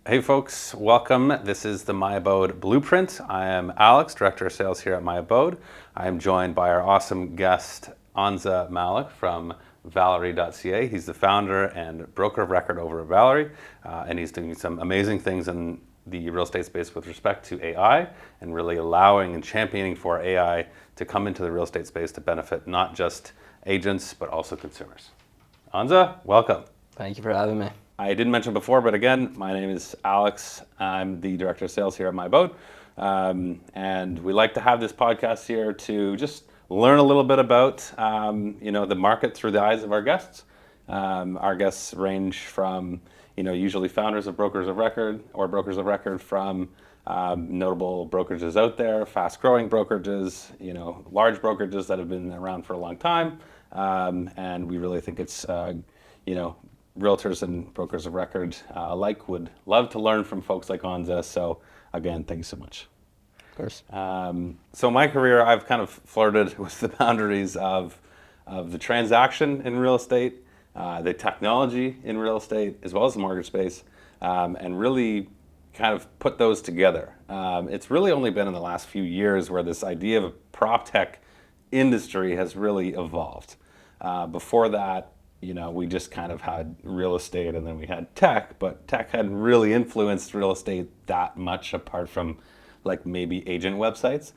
Hey folks, welcome. This is the myAbode Blueprint. I am Alex, Director of Sales here at myAbode. I am joined by our awesome guest, Anza Malik from Valery.ca. He's the founder and broker of record over at Valery, and he's doing some amazing things in the real estate space with respect to AI and really allowing and championing for AI to come into the real estate space to benefit not just agents, but also consumers. Anza, welcome. Thank you for having me. I didn't mention before, but again, my name is Alex. I'm the Director of Sales here at myAbode. And we like to have this podcast here to just learn a little bit about the market through the eyes of our guests. Our guests range from usually founders of brokers of record or brokers of record from notable brokerages out there, fast-growing brokerages, large brokerages that have been around for a long time. And we really think it's realtors and brokers of record alike would love to learn from folks like Anza. So again, thanks so much. Of course. So my career, I've kind of flirted with the boundaries of the transaction in real estate, the technology in real estate, as well as the mortgage space, and really kind of put those together. It's really only been in the last few years where this idea of a PropTech industry has really evolved. Before that, we just kind of had real estate and then we had tech, but tech hadn't really influenced real estate that much apart from like maybe agent websites.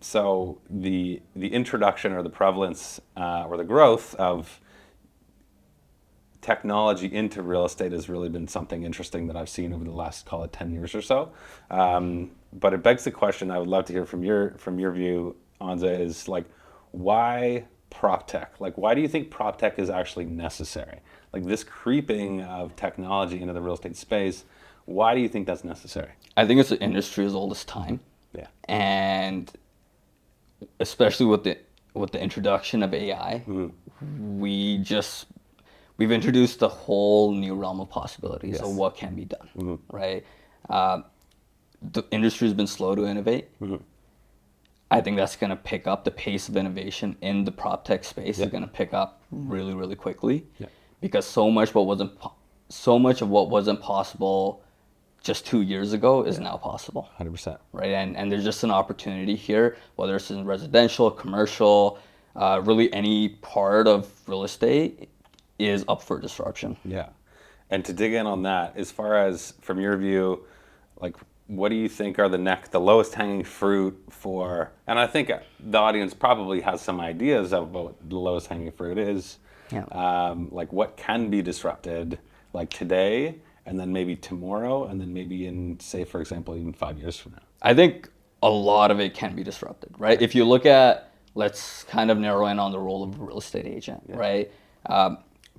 So the introduction or the prevalence or the growth of technology into real estate has really been something interesting that I've seen over the last, call it 10 years or so. But it begs the question I would love to hear from your view, Anza, is like, why PropTech? Like, why do you think PropTech is actually necessary? Like this creeping of technology into the real estate space, why do you think that's necessary? I think it's an industry as old as time. Yeah. And especially with the introduction of AI, we've introduced a whole new realm of possibilities of what can be done, right? The industry has been slow to innovate. I think that's going to pick up. The pace of innovation in the PropTech space is going to pick up really, really quickly, because so much of what wasn't possible just 2 years ago is now possible. 100%. Right, and there's just an opportunity here, whether it's in residential, commercial, really any part of real estate is up for disruption. Yeah, and to dig in on that, as far as from your view, like, what do you think are the lowest hanging fruit for, and I think the audience probably has some ideas of what the lowest hanging fruit is, like what can be disrupted like today and then maybe tomorrow and then maybe in, say, for example, even 5 years from now? I think a lot of it can be disrupted, right? If you look at, let's kind of narrow in on the role of a real estate agent, right?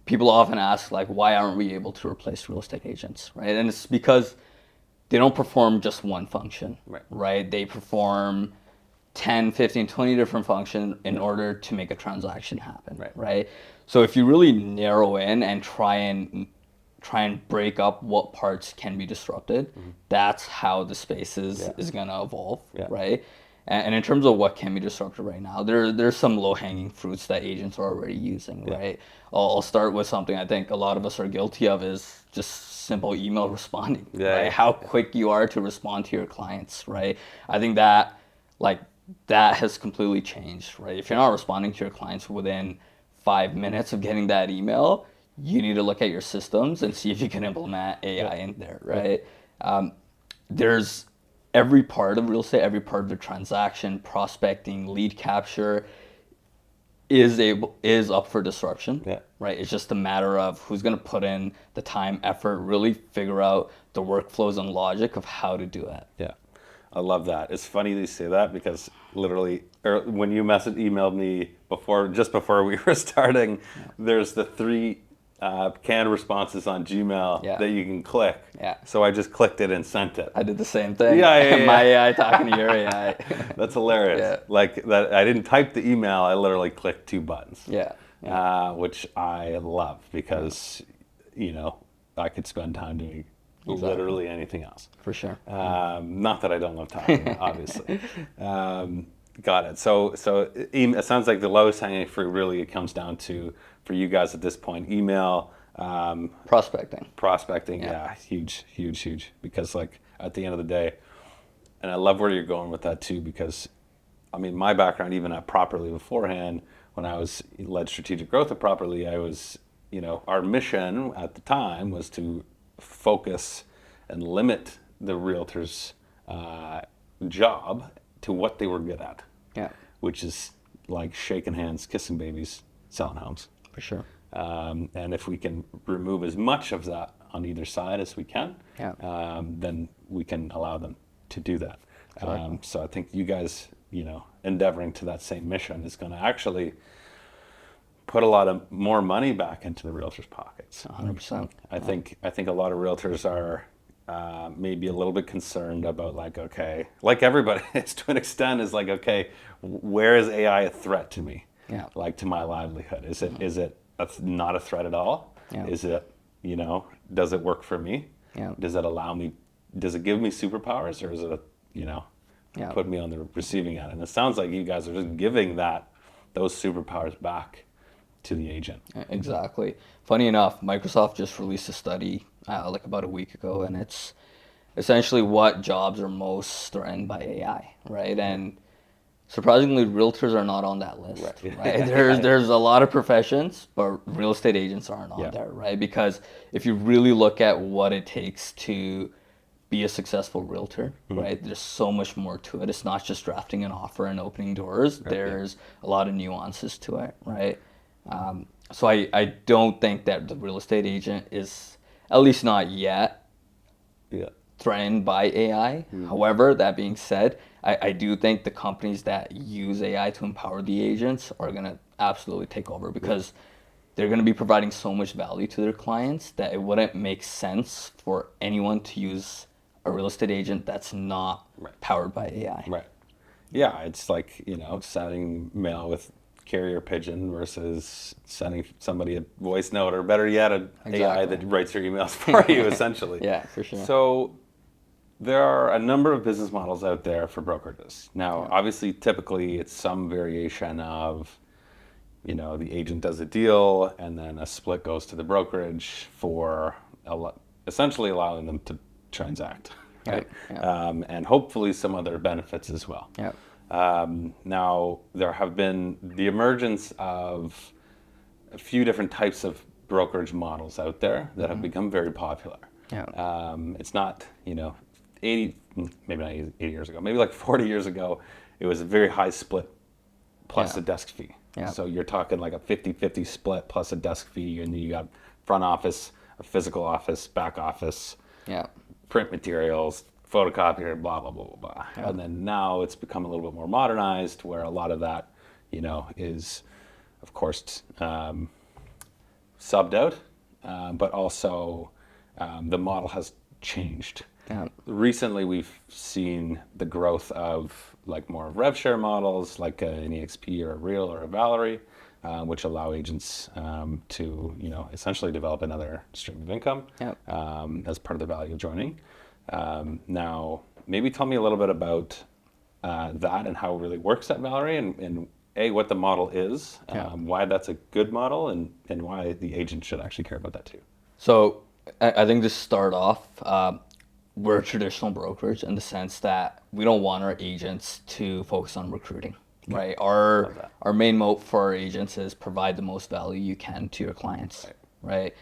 People often ask, like, why aren't we able to replace real estate agents, right? And it's because they don't perform just one function, right? They perform 10, 15, 20 different functions in order to make a transaction happen, right? So if you really narrow in and try and break up what parts can be disrupted, that's how the space is going to evolve, right? And in terms of what can be disrupted right now, there's some low-hanging fruits that agents are already using, right? I'll start with something I think a lot of us are guilty of is just simple email responding, right? How quick you are to respond to your clients, right? I think that has completely changed, right? If you're not responding to your clients within 5 minutes of getting that email, you need to look at your systems and see if you can implement AI in there, right? There's every part of real estate, every part of the transaction, prospecting, lead capture is up for disruption, right? It's just a matter of who's going to put in the time, effort, really figure out the workflows and logic of how to do that. Yeah, I love that. It's funny that you say that because literally, when you emailed me just before we were starting, there's the 3 canned responses on Gmail that you can click. So I just clicked it and sent it. I did the same thing. My AI talking to your AI. That's hilarious. Like that, I didn't type the email. I literally clicked 2 buttons. Which I love because I could spend time doing literally anything else. For sure. Not that I don't love typing, obviously. Got it. So it sounds like the lowest hanging fruit really comes down to, for you guys at this point, email, Prospecting. Yeah, huge. Because like at the end of the day, and I love where you're going with that too, because I mean, my background, even at Properly beforehand, when I was led strategic growth at Properly, I was, our mission at the time was to focus and limit the realtor's job to what they were good at. Yeah. Which is like shaking hands, kissing babies, selling homes. For sure. And if we can remove as much of that on either side as we can, then we can allow them to do that. So I think you guys, endeavoring to that same mission is going to actually put a lot of more money back into the realtors' pockets. 100%. I think a lot of realtors are maybe a little bit concerned about like everybody is to an extent, is like, okay, where is AI a threat to me? Yeah. Like to my livelihood? Is it not a threat at all? Yeah. Is it, does it work for me? Yeah. Does it give me superpowers, or is it, put me on the receiving end? And it sounds like you guys are just giving those superpowers back to the agent. Exactly. Funny enough, Microsoft just released a study like about a week ago, and it's essentially what jobs are most threatened by AI, right? And surprisingly, realtors are not on that list. Right? There's a lot of professions, but real estate agents aren't on there, right? Because if you really look at what it takes to be a successful realtor, right? There's so much more to it. It's not just drafting an offer and opening doors. There's a lot of nuances to it, right? So I don't think that the real estate agent is, at least not yet, threatened by AI. However, that being said, I do think the companies that use AI to empower the agents are going to absolutely take over, because they're going to be providing so much value to their clients that it wouldn't make sense for anyone to use a real estate agent that's not powered by AI. Right. Yeah, it's like, sending mail with carrier pigeon versus sending somebody a voice note, or better yet, an AI that writes your emails for you, essentially. Yeah, for sure. So there are a number of business models out there for brokerages. Now, obviously, typically, it's some variation of, the agent does a deal, and then a split goes to the brokerage for essentially allowing them to transact, right? And hopefully some other benefits as well. Now, there have been the emergence of a few different types of brokerage models out there that have become very popular. It's not, 80, maybe not 80 years ago, maybe like 40 years ago, it was a very high split plus a desk fee. So you're talking like a 50-50 split plus a desk fee, and then you got front office, a physical office, back office, print materials, photocopier, blah, blah, blah, blah, blah. And then now it's become a little bit more modernized, where a lot of that, is, of course, subbed out, but also the model has changed. Recently, we've seen the growth of like more of rev share models, like an EXP or a Real or a Valery, which allow agents to, essentially develop another stream of income as part of the value of joining. Now, maybe tell me a little bit about that and how it really works at Valery, and what the model is, why that's a good model, and why the agent should actually care about that too. So I think to start off, we're a traditional brokerage in the sense that we don't want our agents to focus on recruiting, right? Our main moat for our agents is provide the most value you can to your clients, right?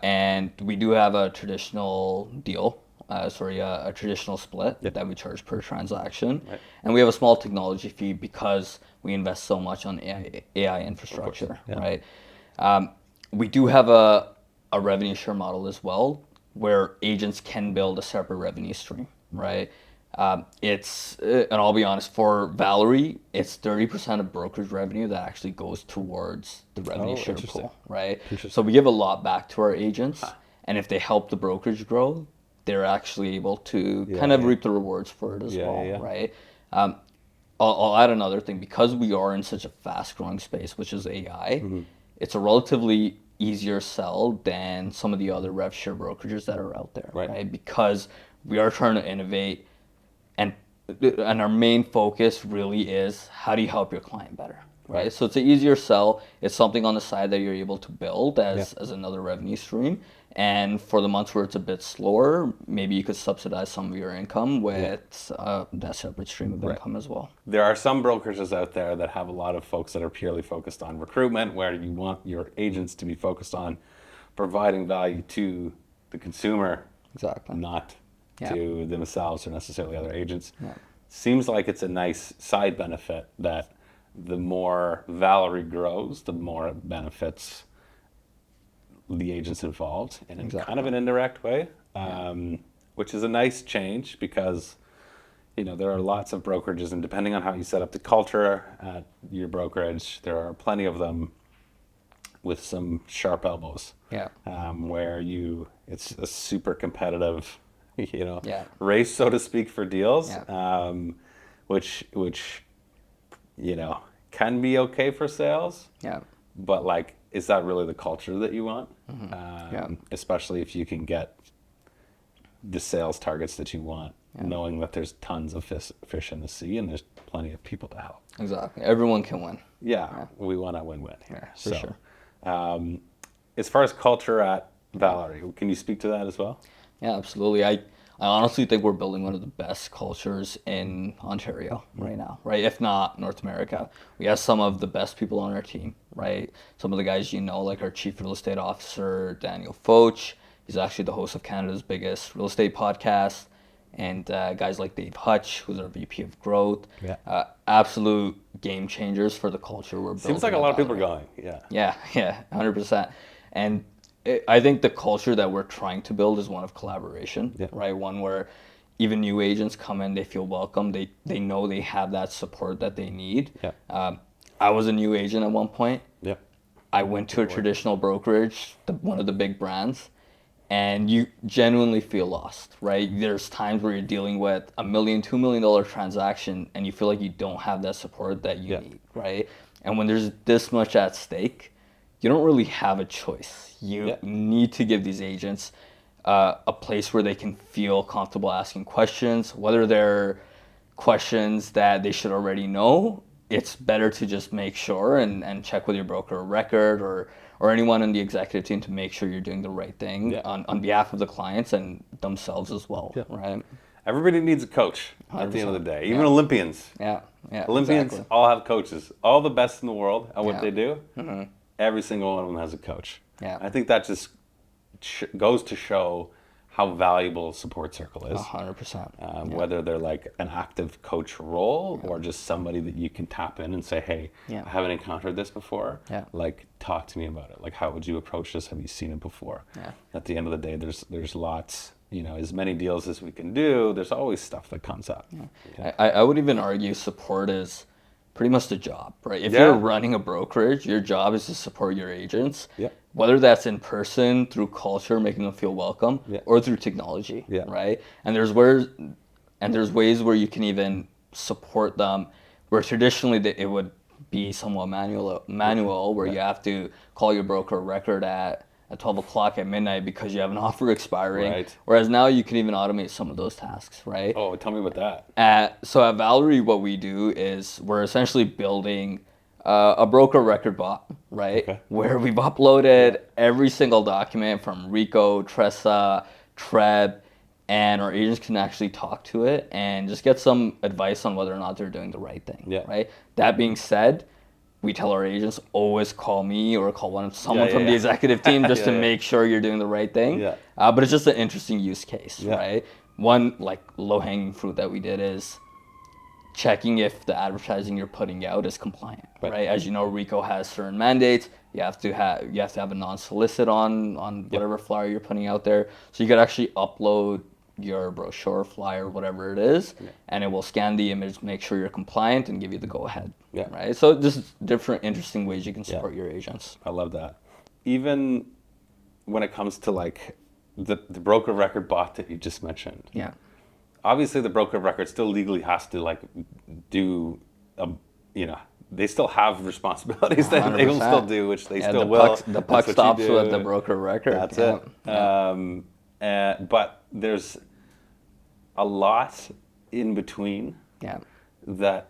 And we do have a traditional deal, a traditional split that we charge per transaction. And we have a small technology fee because we invest so much on AI infrastructure, right? We do have a revenue share model as well, where agents can build a separate revenue stream, right? And I'll be honest, for Valery, it's 30% of brokerage revenue that actually goes towards the revenue share pool, right? So we give a lot back to our agents, and if they help the brokerage grow, they're actually able to kind of reap the rewards for it as well, right? I'll add another thing. Because we are in such a fast-growing space, which is AI, it's a relatively easier sell than some of the other rev share brokerages that are out there, right? Because we are trying to innovate, and our main focus really is, how do you help your client better, right? So it's an easier sell. It's something on the side that you're able to build as another revenue stream. And for the months where it's a bit slower, maybe you could subsidize some of your income with that separate stream of income as well. There are some brokerages out there that have a lot of folks that are purely focused on recruitment, where you want your agents to be focused on providing value to the consumer, Exactly. not to themselves or necessarily other agents. Yeah. Seems like it's a nice side benefit that the more Valery grows, the more it benefits the agents involved in kind of an indirect way, which is a nice change because, you know, there are lots of brokerages, and depending on how you set up the culture at your brokerage, there are plenty of them with some sharp elbows, where it's a super competitive, you know, race, so to speak, for deals, which you know can be okay for sales, but like, is that really the culture that you want? Especially if you can get the sales targets that you want, knowing that there's tons of fish in the sea and there's plenty of people to help. Exactly. Everyone can win. We want a win-win here. For sure. As far as culture at Valery, can you speak to that as well? Yeah, absolutely. I honestly think we're building one of the best cultures in Ontario right now, right? If not North America. We have some of the best people on our team, right? Some of the guys you know, like our Chief Real Estate Officer, Daniel Foch. He's actually the host of Canada's biggest real estate podcast. And guys like Dave Hutch, who's our VP of Growth. Absolute game changers for the culture we're building. Seems like a lot of people are going. Yeah, 100%. And I think the culture that we're trying to build is one of collaboration, right? One where even new agents come in, they feel welcome. They know they have that support that they need. I was a new agent at one point. I went to a traditional brokerage, one of the big brands, and you genuinely feel lost, right? There's times where you're dealing with $1 million, $2 million transaction, and you feel like you don't have that support that you need, right? And when there's this much at stake, you don't really have a choice. You need to give these agents a place where they can feel comfortable asking questions, whether they're questions that they should already know. It's better to just make sure and check with your broker of record or anyone in the executive team to make sure you're doing the right thing on behalf of the clients and themselves as well, right? Everybody needs a coach at the end of the day, even Olympians. Olympians all have coaches. All the best in the world at what they do. Every single one of them has a coach. I think that just goes to show how valuable a support circle is. 100%. Whether they're like an active coach role or just somebody that you can tap in and say, hey, I haven't encountered this before. Like, talk to me about it. Like, how would you approach this? Have you seen it before? At the end of the day, there's lots, you know, as many deals as we can do, there's always stuff that comes up. I would even argue support is pretty much the job, right? If you're running a brokerage, your job is to support your agents, whether that's in person, through culture, making them feel welcome, or through technology, right? And there's ways where you can even support them, where traditionally it would be somewhat manual, where you have to call your broker record at 12 o'clock at midnight because you have an offer expiring. Whereas now you can even automate some of those tasks, right? Oh, tell me about that. So at Valery, what we do is we're essentially building a broker record bot, right? Where we've uploaded every single document from RICO, TRESA, TREB, and our agents can actually talk to it and just get some advice on whether or not they're doing the right thing, right? That being said, we tell our agents, always call me or call someone from the executive team just to make sure you're doing the right thing. But it's just an interesting use case, right? One like low-hanging fruit that we did is checking if the advertising you're putting out is compliant, right? As you know, RICO has certain mandates. You have to have a non-solicit on whatever flyer you're putting out there. So you could actually upload your brochure, flyer, whatever it is, and it will scan the image, make sure you're compliant, and give you the go-ahead, right? So just different interesting ways you can support your agents. I love that. Even when it comes to like the broker record bot that you just mentioned. Obviously the broker of record still legally has to like do, you know, they still have responsibilities that they will still do, which they still will. The puck stops with the broker of record. That's it. But there's a lot in between that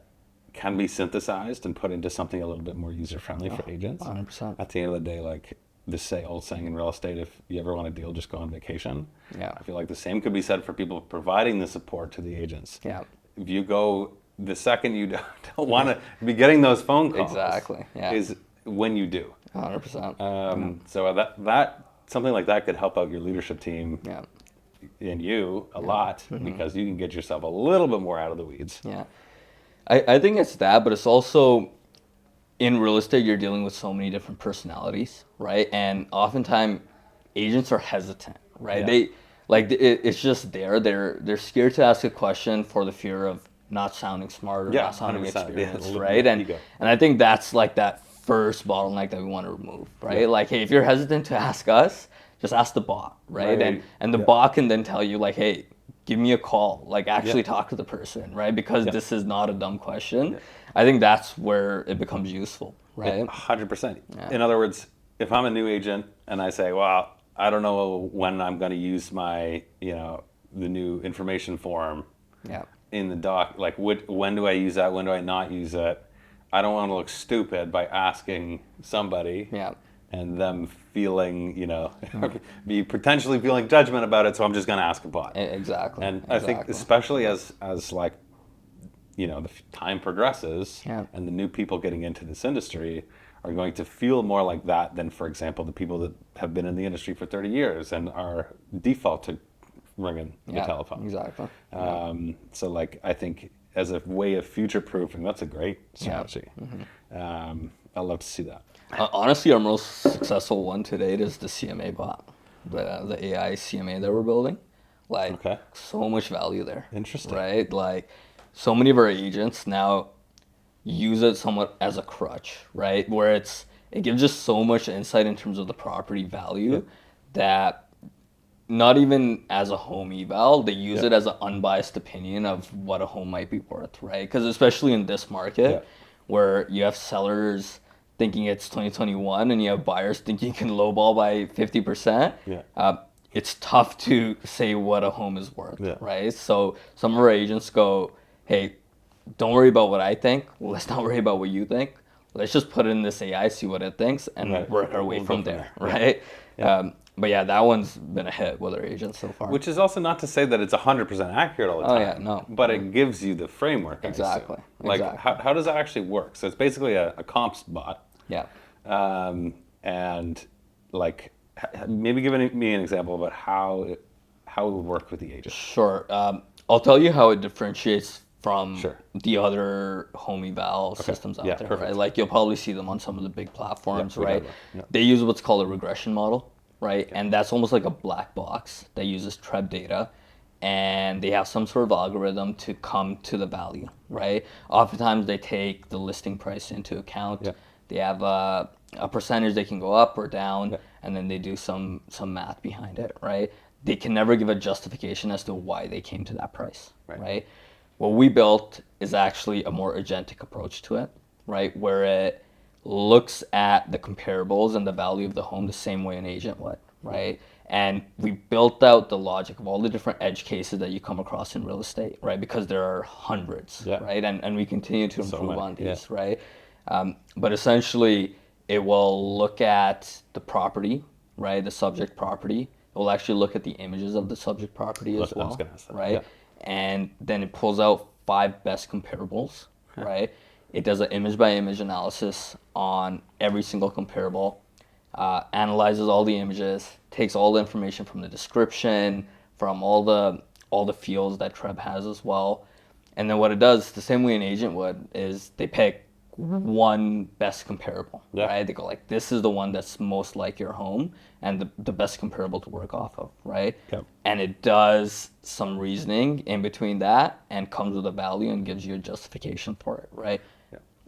can be synthesized and put into something a little bit more user-friendly for agents. 100%. At the end of the day, like the old saying in real estate, if you ever want a deal, just go on vacation. Yeah. I feel like the same could be said for people providing the support to the agents. Yeah. If you go the second you don't want to be getting those phone calls, Exactly. Yeah. is when you do. 100%. So that something like that could help out your leadership team Yeah. and you a lot, because you can get yourself a little bit more out of the weeds. Yeah. I think it's that, but it's also in real estate, you're dealing with so many different personalities, right? And oftentimes agents are hesitant, right? Yeah. It's just they're scared to ask a question for the fear of not sounding smart or Yeah, not sounding 100%. Yeah, experienced, a little right? bit And ego. I think that's like that first bottleneck that we want to remove, right? Yeah. Like, hey, if you're hesitant to ask us, just ask the bot, right? Right. And the Yeah. bot can then tell you like, hey, give me a call, like actually Yeah. talk to the person, right? Because Yeah. this is not a dumb question. I think that's where it becomes useful, right? 100%. Yeah. In other words, if I'm a new agent and I say, well, I don't know when I'm going to use my, the new information form Yeah. in the doc, like when do I use that? When do I not use it? I don't want to look stupid by asking somebody Yeah. and them feeling, be potentially feeling judgment about it. So I'm just going to ask a bot. Exactly. And I think especially as like, the time progresses, Yeah. and the new people getting into this industry are going to feel more like that than, for example, the people that have been in the industry for 30 years and are default to ringing the telephone. Exactly. So like, I think as a way of future proofing, that's a great strategy. I'd love to see that. Honestly, our most successful one to date is the CMA bot, the AI CMA that we're building. Like, Okay. so much value there. Interesting. Right? Like, so many of our agents now use it somewhat as a crutch, right? Where it gives just so much insight in terms of the property value that not even as a home eval, they use it as an unbiased opinion of what a home might be worth, right? Because especially in this market where you have sellers thinking it's 2021 and you have buyers thinking you can lowball by 50%, it's tough to say what a home is worth, right? So some of our agents go, hey, don't worry about what I think. Let's not worry about what you think. Let's just put in this AI, see what it thinks, and work our way We'll from go from there, there. right? But yeah, that one's been a hit with our agents so far. Which is also not to say that it's 100% accurate all the time. Oh, yeah, no. But it gives you the framework. I assume. Exactly, Like, exactly. how does that actually work? So it's basically a comps bot. Yeah. And like, maybe give me an example about how it would work with the agent. Sure. I'll tell you how it differentiates from Sure. the other home eval systems out Yeah, there, perfect. right? Like, you'll probably see them on some of the big platforms, we right? have one, yeah. They use what's called a regression model, right? And that's almost like a black box that uses TREB data, and they have some sort of algorithm to come to the value, right? Oftentimes they take the listing price into account. They have a percentage they can go up or down, and then they do some math behind it, right? They can never give a justification as to why they came to that price, right? What we built is actually a more agentic approach to it, right? Where it looks at the comparables and the value of the home the same way an agent would, right? And we built out the logic of all the different edge cases that you come across in real estate, right? Because there are hundreds, right? And we continue to improve on these, right? But essentially, it will look at the property, right? The subject property. It will actually look at the images of the subject property as well, right? And then it pulls out 5 best comparables, right? It does an image by image analysis on every single comparable, analyzes all the images, takes all the information from the description, from all the fields that TREB has as well. And then what it does, the same way an agent would, is they pick one best comparable, right? They go like, this is the one that's most like your home and the best comparable to work off of, right? And it does some reasoning in between that and comes with a value and gives you a justification for it, right?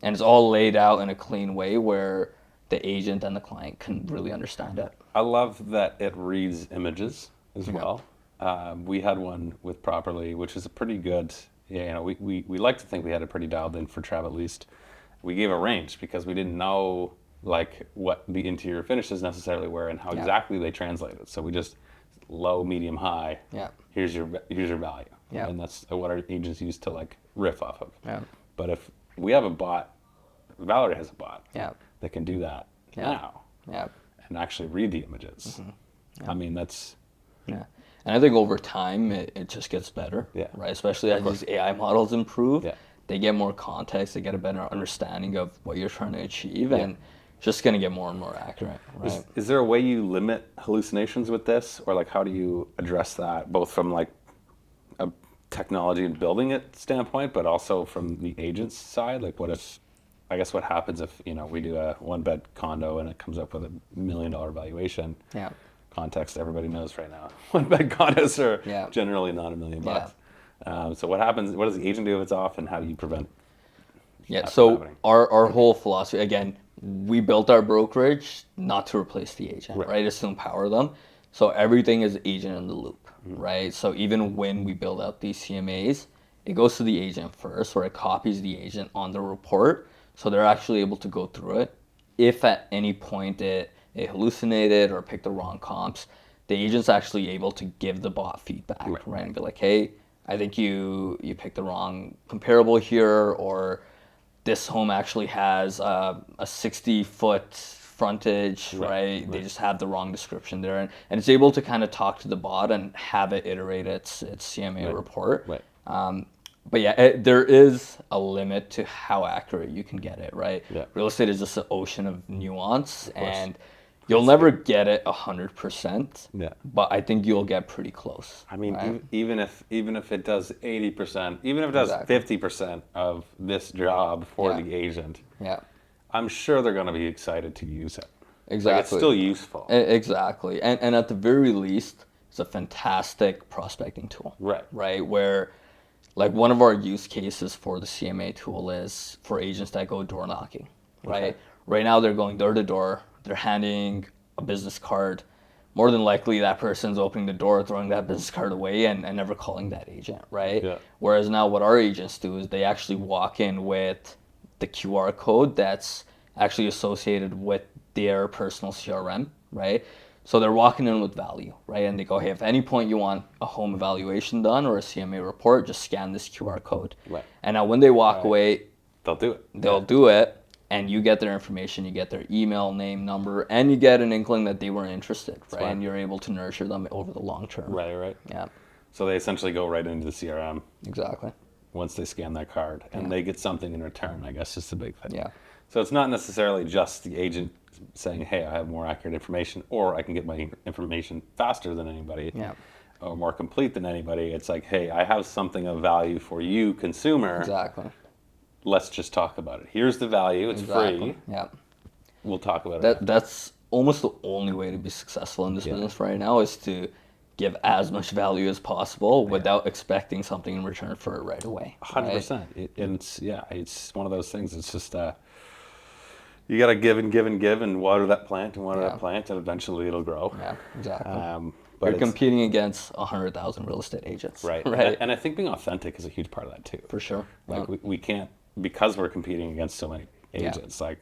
And it's all laid out in a clean way where the agent and the client can really understand it. I love that it reads images as well. We had one with Properly, which is a pretty good, we like to think we had it pretty dialed in for TREB at least. We gave a range because we didn't know like what the interior finishes necessarily were and how exactly they translated. So we just low, medium, high. Here's your value. And that's what our agents use to like riff off of. But if we have a bot. Valerie has a bot Yeah. that can do that now Yeah. and actually read the images. I mean, that's Yeah. And I think over time it just gets better. Yeah. Right. Especially as these AI models improve. Yeah. They get more context, they get a better understanding of what you're trying to achieve, and just gonna get more and more accurate. Right. Is there a way you limit hallucinations with this, or like how do you address that, both from like a technology and building it standpoint, but also from the agent's side? Like, what if, I guess, what happens if we do a 1-bed condo and it comes up with $1 million valuation? Yeah. Context everybody knows right now. 1-bed condos are generally not $1 million bucks. So what happens? What does the agent do if it's off, and how do you prevent? Yeah. So our whole philosophy, again, we built our brokerage not to replace the agent, right? It's to empower them. So everything is agent in the loop, right? So even when we build out these CMAs, it goes to the agent first, or it copies the agent on the report, so they're actually able to go through it. If at any point it hallucinated or picked the wrong comps, the agent's actually able to give the bot feedback, right? And be like, hey, I think you picked the wrong comparable here, or this home actually has a 60-foot frontage, right? They just have the wrong description there. And it's able to kind of talk to the bot and have it iterate its CMA report. But yeah, there is a limit to how accurate you can get it, right? Real estate is just an ocean of nuance, and you'll never get it 100%. But I think you'll get pretty close. I mean, even if it does 80%, even if it does 50% of this job for the agent, I'm sure they're going to be excited to use it. Exactly. Like, it's still useful. Exactly. And at the very least, it's a fantastic prospecting tool. Right? Where, like, one of our use cases for the CMA tool is for agents that go door knocking, right? Right now they're going door to door, they're handing a business card. More than likely that person's opening the door, throwing that business card away, and never calling that agent, right? Whereas now what our agents do is they actually walk in with the QR code that's actually associated with their personal CRM, right? So they're walking in with value, right? And they go, hey, if at any point you want a home evaluation done or a CMA report, just scan this QR code. And now when they walk away, they'll do it. They'll do it, and you get their information, you get their email, name, number, and you get an inkling that they were interested, right? And you're able to nurture them over the long term. Right. Yeah. So they essentially go right into the CRM. Exactly. Once they scan that card, and they get something in return, I guess is the big thing. Yeah. So it's not necessarily just the agent saying, hey, I have more accurate information, or I can get my information faster than anybody, or more complete than anybody. It's like, hey, I have something of value for you, consumer. Exactly. Let's just talk about it. Here's the value. It's free. Yeah. We'll talk about it. That's almost the only way to be successful in this business right now, is to give as much value as possible without expecting something in return for it right away. 100%. And it's one of those things. It's just you got to give and give and give, and water that plant and water that plant, and eventually it'll grow. Yeah, exactly. But you're competing against 100,000 real estate agents. Right. And I think being authentic is a huge part of that too. For sure. Like we can't, because we're competing against so many agents, like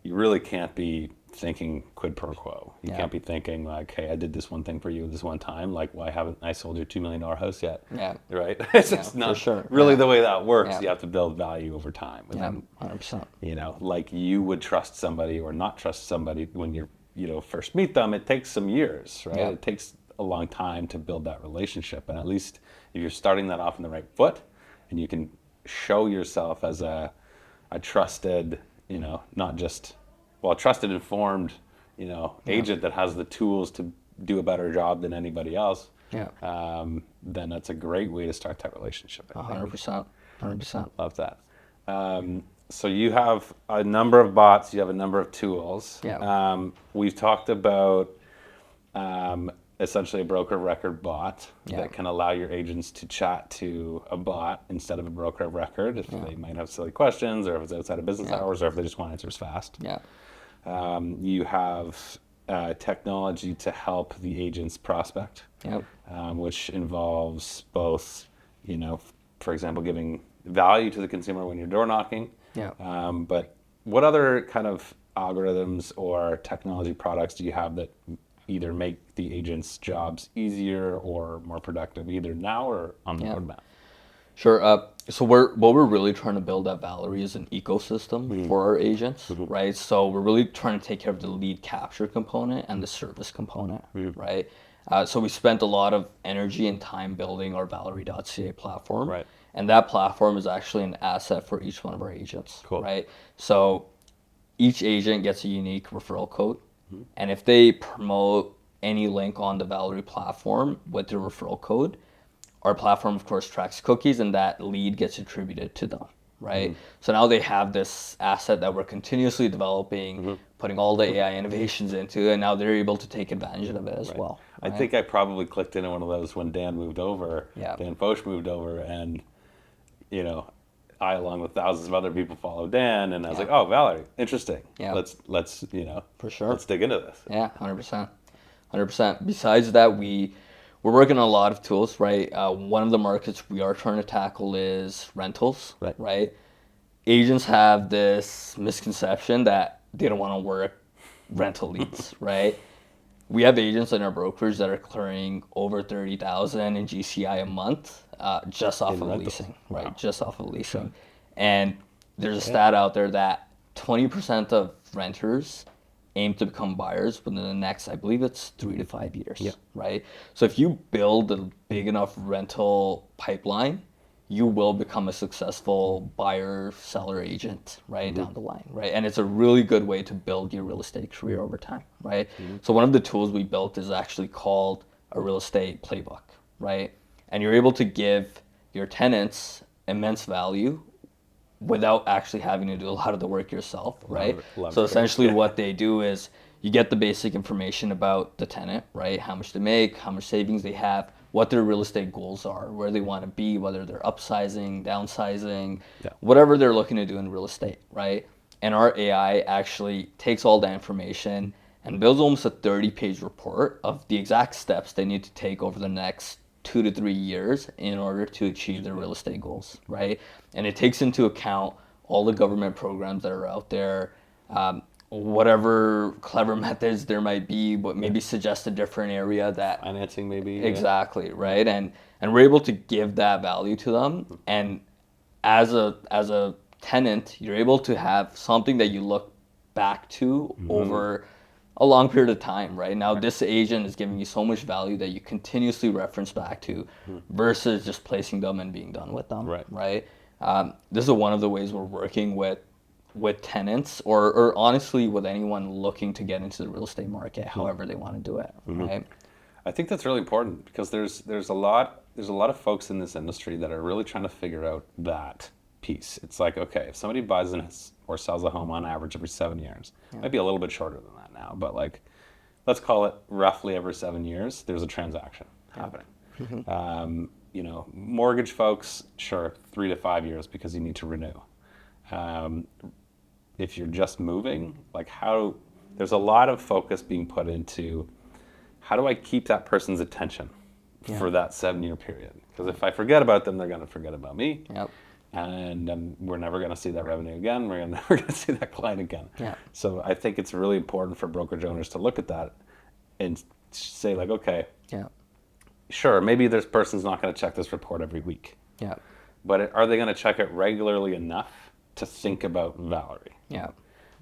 you really can't be thinking quid pro quo. You can't be thinking like, hey, I did this one thing for you this one time. Like, why haven't I sold your $2 million house yet? Right? It's just not really the way that works. You have to build value over time. And 100%. Like you would trust somebody or not trust somebody when you're, first meet them, it takes some years, right? It takes a long time to build that relationship. And at least if you're starting that off on the right foot, and you can show yourself as a trusted, not just, trusted, informed, agent that has the tools to do a better job than anybody else, then that's a great way to start that relationship. 100%. 100%. Love that. So you have a number of bots, you have a number of tools. We've talked about essentially a broker of record bot that can allow your agents to chat to a bot instead of a broker of record if they might have silly questions, or if it's outside of business hours, or if they just want answers fast. You have technology to help the agents prospect, which involves both, for example, giving value to the consumer when you're door knocking. But what other kind of algorithms or technology products do you have that either make the agents' jobs easier or more productive, either now or on the roadmap? Sure. So what we're really trying to build at Valerie is an ecosystem for our agents, right? So we're really trying to take care of the lead capture component and the service component, right? So we spent a lot of energy and time building our Valery.ca platform, Right. and that platform is actually an asset for each one of our agents, Cool. right? So each agent gets a unique referral code, and if they promote any link on the Valery platform with their referral code, our platform, of course, tracks cookies, and that lead gets attributed to them, right? So now they have this asset that we're continuously developing, putting all the AI innovations into, and now they're able to take advantage of it as well. I Right? think I probably clicked into one of those when Dan moved over. Yeah. Dan Foch moved over, and you know, I, along with thousands of other people, followed Dan, and I was like, "Oh, Valerie, interesting. Yeah. Let's For sure. let's dig into this." Yeah, 100%. 100%. Besides that, we're working on a lot of tools, right? One of the markets we are trying to tackle is rentals, right? Agents have this misconception that they don't want to work rental leads, right? We have agents in our brokerage that are clearing over 30,000 in GCI a month, just off In of rentals. leasing, right? Wow. Just off of leasing. And there's a stat out there that 20% of renters aim to become buyers within the next, I believe it's 3 to 5 years, right? So if you build a big enough rental pipeline, you will become a successful buyer seller agent right down the line, right? And it's a really good way to build your real estate career over time, right? So one of the tools we built is actually called a real estate playbook, right? And you're able to give your tenants immense value without actually having to do a lot of the work yourself, right? Love So it. essentially what they do is you get the basic information about the tenant, right? How much they make, how much savings they have, what their real estate goals are, where they want to be, whether they're upsizing, downsizing, whatever they're looking to do in real estate, right? And our AI actually takes all that information and builds almost a 30-page report of the exact steps they need to take over the next 2 to 3 years in order to achieve their real estate goals, right? And it takes into account all the government programs that are out there, whatever clever methods there might be, but maybe suggest a different area that Financing, maybe. exactly, right? And we're able to give that value to them. And as a tenant, you're able to have something that you look back to over a long period of time, right? Now, this agent is giving you so much value that you continuously reference back to versus just placing them and being done with them, right? This is one of the ways we're working with tenants or honestly with anyone looking to get into the real estate market, however they want to do it, right? I think that's really important because there's a lot of folks in this industry that are really trying to figure out that piece. It's like, okay, if somebody buys or sells a home on average every 7 years, might be a little bit shorter than that now, but like, let's call it roughly every 7 years, there's a transaction happening. Mortgage folks, sure, 3 to 5 years because you need to renew. If you're just moving, like there's a lot of focus being put into how do I keep that person's attention for that 7-year period? Because if I forget about them, they're going to forget about me. Yep. And we're never going to see that revenue again. We're never going to see that client again. Yeah. So I think it's really important for brokerage owners to look at that and say like, okay, sure, maybe this person's not going to check this report every week. Yeah. But are they going to check it regularly enough to think about Valerie? Yeah.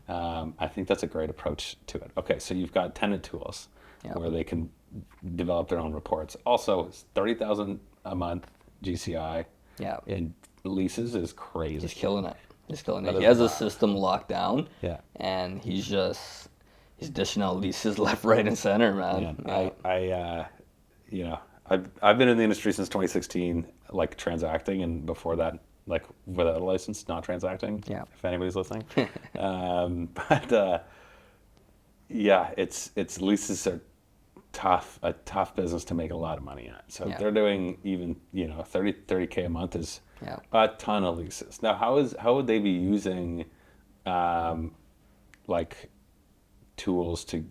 I think that's a great approach to it. Okay, so you've got tenant tools where they can develop their own reports. Also, it's $30,000 a month GCI in leases is crazy. He's killing it. He has a system locked down. Yeah. And he's dishing out leases left, right, and center, man. I've been in the industry since 2016, like transacting, and before that, like without a license, not transacting. Yeah. If anybody's listening. It's leases are a tough business to make a lot of money at. So if they're doing even 30K a month is a ton of leases. Now how would they be using like tools to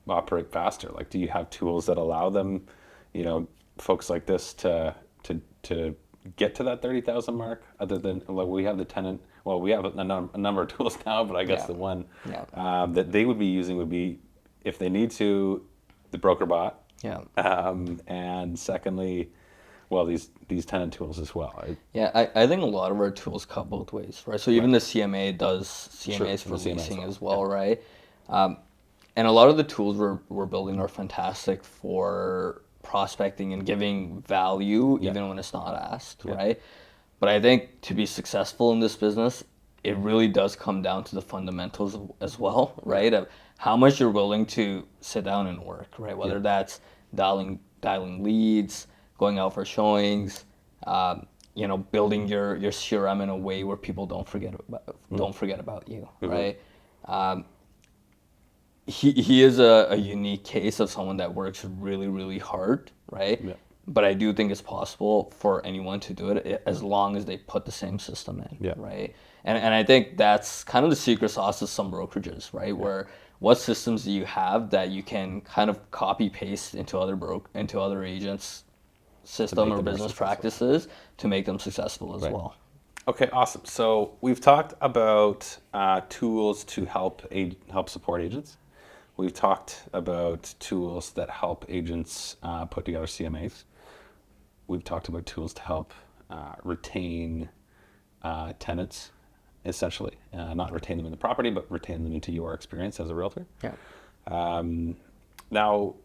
operate faster? Like, do you have tools that allow them, folks like this to get to that 30,000 mark? Other than like we have the tenant. Well, we have a number of tools now, but I guess the one that they would be using would be, if they need to, the broker bot. Yeah. And secondly, well, these tenant tools as well. Yeah, I think a lot of our tools cut both ways, right? So even the CMA does CMAs for the CMA leasing as as well, right? And a lot of the tools we're building are fantastic for prospecting and giving value even when it's not asked, right? But I think to be successful in this business, it really does come down to the fundamentals as well, right? Of how much you're willing to sit down and work, right? Whether that's dialing leads, going out for showings, building your CRM in a way where people don't forget about you, right? He is a unique case of someone that works really, really hard, right? Yeah. But I do think it's possible for anyone to do it as long as they put the same system in, right? And I think that's kind of the secret sauce of some brokerages, right? Where what systems do you have that you can kind of copy paste into other agents' system or business practices to make them successful as well. Okay, awesome. So we've talked about tools to help support agents. We've talked about tools that help agents put together CMAs. We've talked about tools to help retain tenants, essentially. Not retain them in the property, but retain them into your experience as a realtor. Yeah. Now,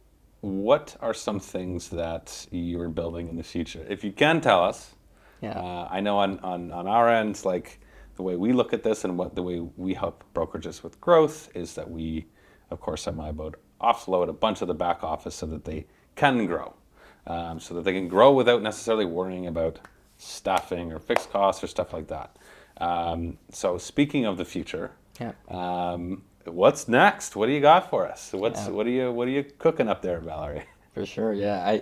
what are some things that you're building in the future? If you can tell us. Yeah. I know on our end, like the way we look at this and the way we help brokerages with growth is that we, of course, at myAbode offload a bunch of the back office so that they can grow. So that they can grow without necessarily worrying about staffing or fixed costs or stuff like that. So speaking of the future, what's next? What do you got for us? What are you cooking up there, Valerie? For sure, yeah.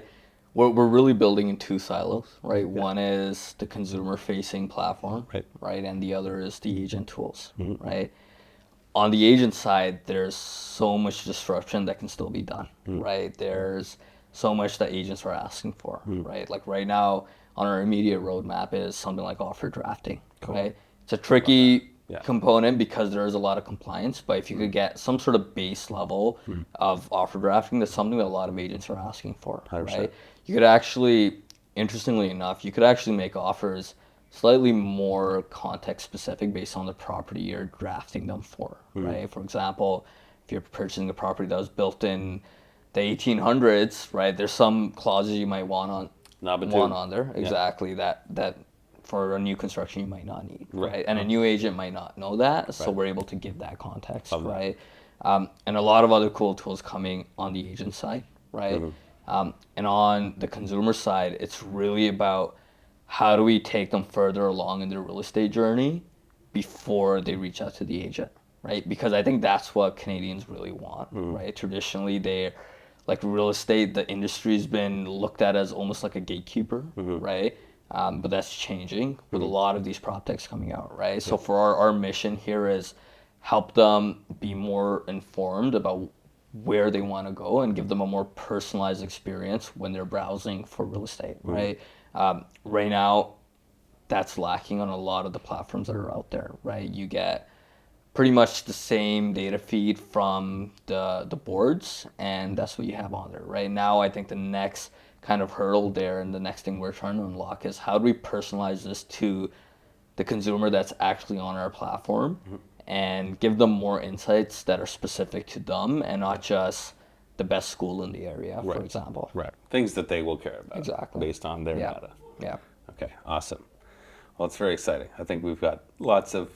We're really building in two silos, right? One is the consumer-facing platform, right? And the other is the agent tools, right? On the agent side, there's so much disruption that can still be done, right? There's so much that agents are asking for, right? Like right now, on our immediate roadmap is something like offer drafting, right? It's a tricky component because there is a lot of compliance, but if you could get some sort of base level of offer drafting, that's something that a lot of agents are asking for, 100%. right? You could actually, interestingly enough, you could actually make offers slightly more context specific based on the property you're drafting them for, right? For example, if you're purchasing a property that was built in the 1800s, right? There's some clauses you might want on there, exactly, that for a new construction you might not need, right? And a new agent might not know that, so we're able to give that context, right? And a lot of other cool tools coming on the agent side, right? And on the consumer side, it's really about how do we take them further along in their real estate journey before they reach out to the agent, right? Because I think that's what Canadians really want, right? Traditionally, like real estate, the industry's been looked at as almost like a gatekeeper, right? But that's changing with a lot of these PropTechs coming out, right? So for our mission here is help them be more informed about where they want to go and give them a more personalized experience when they're browsing for real estate, right? Right now, that's lacking on a lot of the platforms that are out there, right? You get pretty much the same data feed from the boards, and that's what you have on there. Right now, I think the next kind of hurdle there and the next thing we're trying to unlock is how do we personalize this to the consumer that's actually on our platform and give them more insights that are specific to them and not just the best school in the area, for example. Right. Things that they will care about. Exactly. Based on their data. Yeah. Okay, awesome. Well, it's very exciting. I think we've got lots of,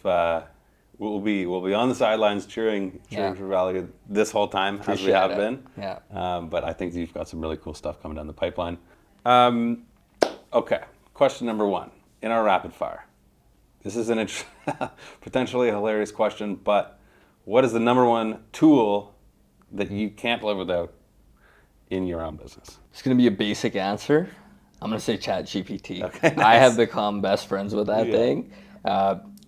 we'll be on the sidelines cheering for Valerie this whole time as we have been. Yeah. But I think you've got some really cool stuff coming down the pipeline. Okay, question number one in our rapid fire. This is an potentially hilarious question, but what is the number one tool that you can't live without in your own business? It's going to be a basic answer. I'm going to say ChatGPT. Okay, nice. I have become best friends with that thing.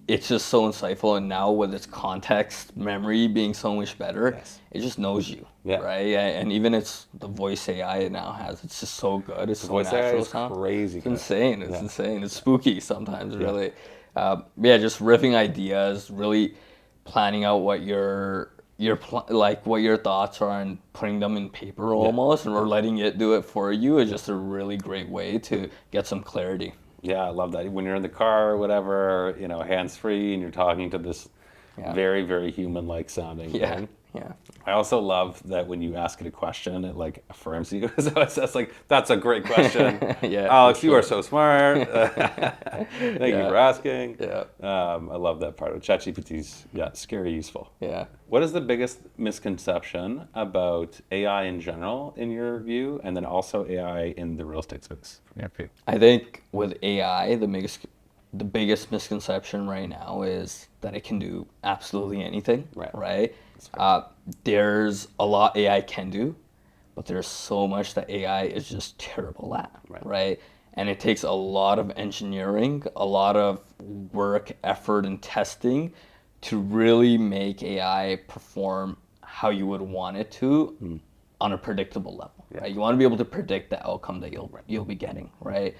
It's just so insightful, and now with its context memory being so much better, it just knows you, right? And even it's the voice AI it now has. It's just so good. It's so voice natural. AI is crazy. It's insane. It's insane. It's spooky sometimes, really. Just riffing ideas, really planning out what your like what your thoughts are and putting them in paper almost, and we're letting it do it for you is just a really great way to get some clarity. Yeah, I love that. When you're in the car or whatever, hands free, and you're talking to this Yeah. very, very human-like sounding Yeah. thing. Yeah. I also love that when you ask it a question, it like affirms you. So it's like, that's a great question. Yeah, Alex, for you are sure. so smart. Thank you Yeah. for asking. Yeah. I love that part of ChatGPT's, scary useful. Yeah. What is the biggest misconception about AI in general, in your view, and then also AI in the real estate space? I think with AI, the biggest misconception right now is that it can do absolutely anything. Right. Right. There's a lot AI can do, but there's so much that AI is just terrible at. Right. Right. And it takes a lot of engineering, a lot of work, effort, and testing to really make AI perform how you would want it to on a predictable level. Yeah. Right? You want to be able to predict the outcome that you'll be getting. Right.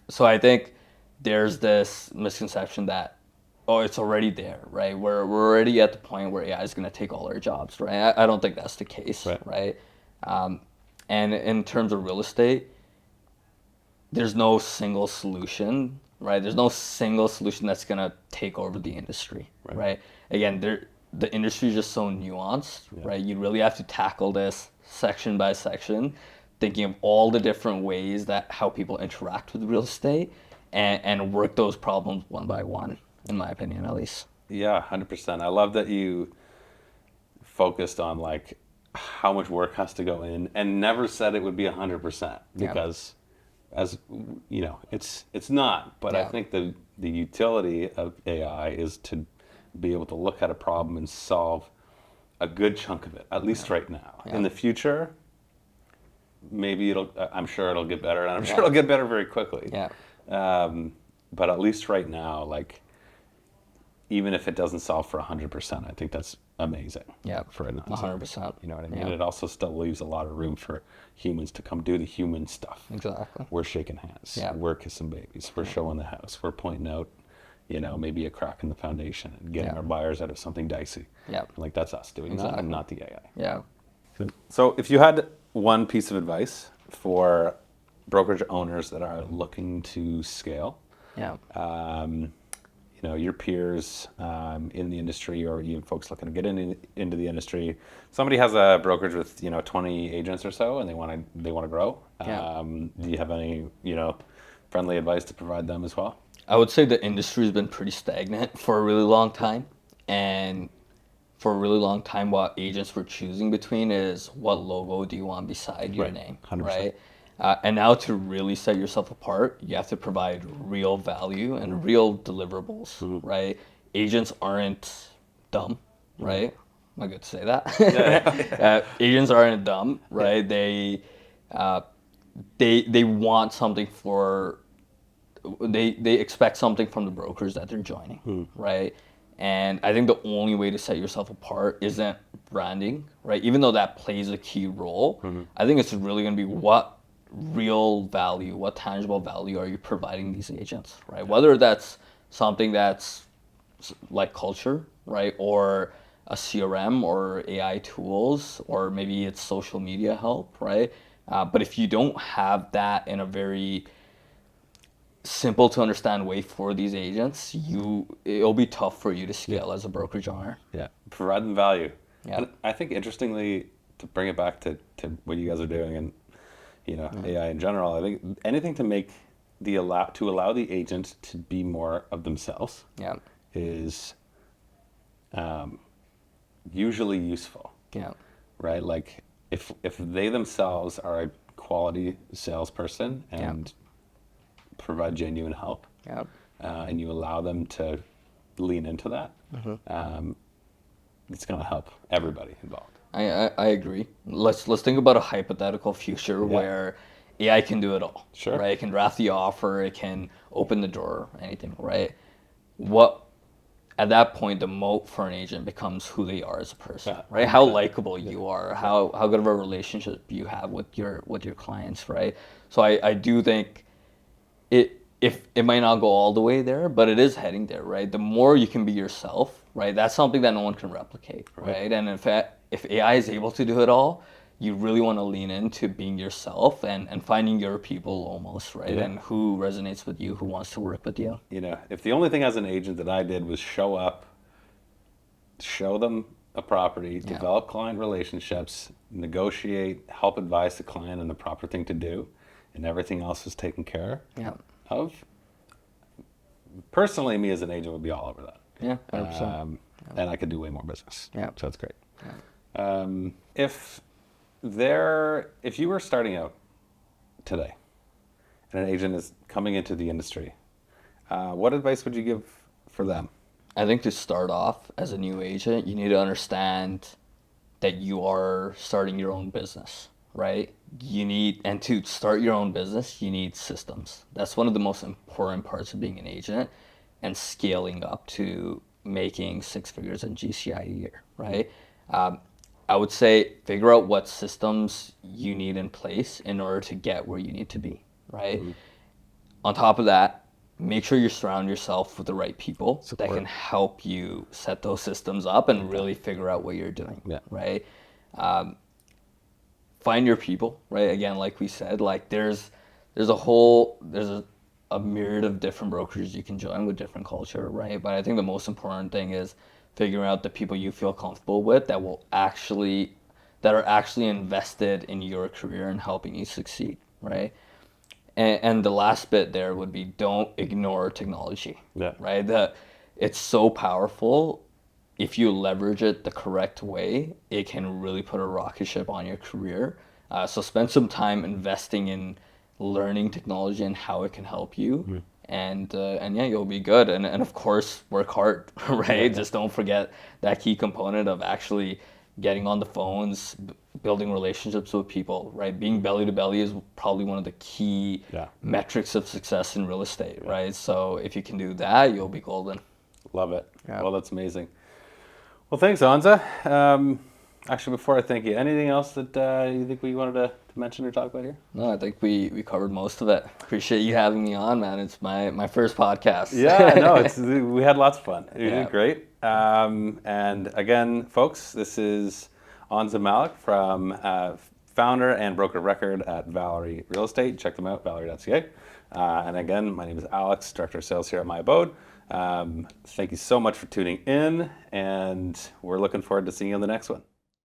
So I think there's this misconception that, oh, it's already there, right? We're already at the point where AI is going to take all our jobs, right? I don't think that's the case, right? And in terms of real estate, there's no single solution, right? There's no single solution that's going to take over the industry, right? Again, the industry is just so nuanced, right? You really have to tackle this section by section, thinking of all the different ways that how people interact with real estate and work those problems one by one, in my opinion, at least. Yeah, 100%. I love that you focused on like how much work has to go in and never said it would be 100% because as you know, it's not, but I think the utility of AI is to be able to look at a problem and solve a good chunk of it, at least right now. In the future, maybe I'm sure it'll get better, and I'm sure it'll get better very quickly. Yeah. But at least right now, like, even if it doesn't solve for 100%, I think that's amazing. Yeah. For it not to. 100%. You know what I mean? Yeah. It also still leaves a lot of room for humans to come do the human stuff. Exactly. We're shaking hands. Yeah. We're kissing babies. We're showing the house. We're pointing out, maybe a crack in the foundation and getting our buyers out of something dicey. Yeah. Like, that's us doing that and not the AI. Yeah. So if you had one piece of advice for brokerage owners that are looking to scale, Yeah. your peers in the industry, or even folks looking to get into the industry, somebody has a brokerage with 20 agents or so, and they want to grow. Yeah. Do you have any friendly advice to provide them as well? I would say the industry has been pretty stagnant for a really long time, and for a really long time, what agents were choosing between is what logo do you want beside your name, 100%. right? And now to really set yourself apart, you have to provide real value and real deliverables, right? Agents aren't dumb, right? Am I good to say that? Agents aren't dumb, right? They want something they expect something from the brokers that they're joining, right? And I think the only way to set yourself apart isn't branding, right? Even though that plays a key role, I think it's really going to be what real value, what tangible value are you providing these agents, right? Whether that's something that's like culture, right? Or a CRM or AI tools, or maybe it's social media help, right? But if you don't have that in a very simple to understand way for these agents, it'll be tough for you to scale as a brokerage owner. Yeah, provide them value. Yeah. And I think interestingly, to bring it back to what you guys are doing and AI in general, I think anything to allow the agent to be more of themselves is usually useful. Yeah. Right? Like if they themselves are a quality salesperson and provide genuine help, and you allow them to lean into that, it's going to help everybody involved. I agree. Let's think about a hypothetical future where AI can do it all. Sure. Right? It can draft the offer, it can open the door, anything, right? At that point, the moat for an agent becomes who they are as a person, right? How likable you are, how good of a relationship you have with your clients, right? So I do think it if it might not go all the way there, but it is heading there, right? The more you can be yourself, right? That's something that no one can replicate, right? And in fact, if AI is able to do it all, you really want to lean into being yourself and finding your people almost, right? And who resonates with you, who wants to work with you. You know, if the only thing as an agent that I did was show up, show them a property, develop client relationships, negotiate, help advise the client on the proper thing to do, and everything else is taken care of. Personally, me as an agent would be all over that. Yeah, 100%. And I could do way more business. Yeah. So it's great. If you were starting out today and an agent is coming into the industry, what advice would you give for them? I think to start off as a new agent, you need to understand that you are starting your own business, right? And to start your own business, you need systems. That's one of the most important parts of being an agent and scaling up to making 6 figures in GCI a year, right? I would say figure out what systems you need in place in order to get where you need to be, right? On top of that, make sure you surround yourself with the right people that can help you set those systems up and really figure out what you're doing, right? Find your people, right? Again, like we said, like there's a myriad of different brokerages you can join with different culture, right? But I think the most important thing is figuring out the people you feel comfortable with that are actually invested in your career and helping you succeed, right? And the last bit there would be don't ignore technology, right? It's so powerful. If you leverage it the correct way, it can really put a rocket ship on your career. So spend some time investing in learning technology and how it can help you. And yeah, you'll be good. And of course, work hard, right? Just don't forget that key component of actually getting on the phones, building relationships with people, right? Being belly to belly is probably one of the key metrics of success in real estate, right? So if you can do that, you'll be golden. Love it. Well, that's amazing. Well, thanks, Anza. Actually, before I thank you, anything else that you think we wanted to mention or talk about here? No, I think we covered most of it. Appreciate you having me on, man. It's my first podcast. Yeah, no, we had lots of fun. You did great. And again, folks, this is Anza Malik from founder and broker record at Valery Real Estate. Check them out, Valery.ca. And again, my name is Alex, Director of Sales here at myAbode. Thank you so much for tuning in, and we're looking forward to seeing you on the next one.